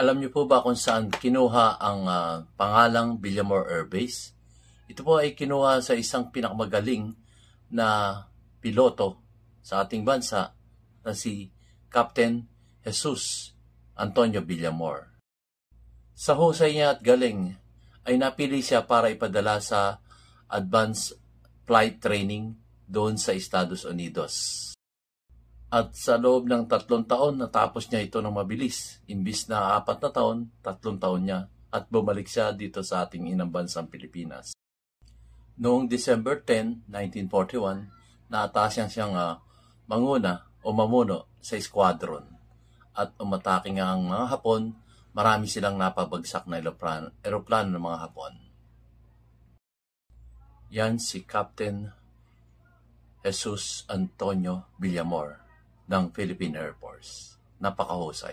Alam niyo po ba kung saan kinuha ang pangalang Villamor Air Base? Ito po ay kinuha sa isang pinakamagaling na piloto sa ating bansa na si Captain Jesus Antonio Villamor. Sa husay niya at galing ay napili siya para ipadala sa advanced flight training doon sa Estados Unidos. At sa loob ng 3 taon, natapos niya ito ng mabilis. Imbis na 4 na taon, 3 taon niya. At bumalik siya dito sa ating inang bansang Pilipinas. Noong December 10, 1941, naatasan siyang manguna o mamuno sa squadron. At umatake nga ang mga Hapon, marami silang napabagsak na eroplano ng mga Hapon. Yan si Captain Jesus Antonio Villamor ng Philippine Air Force. Napakahusay.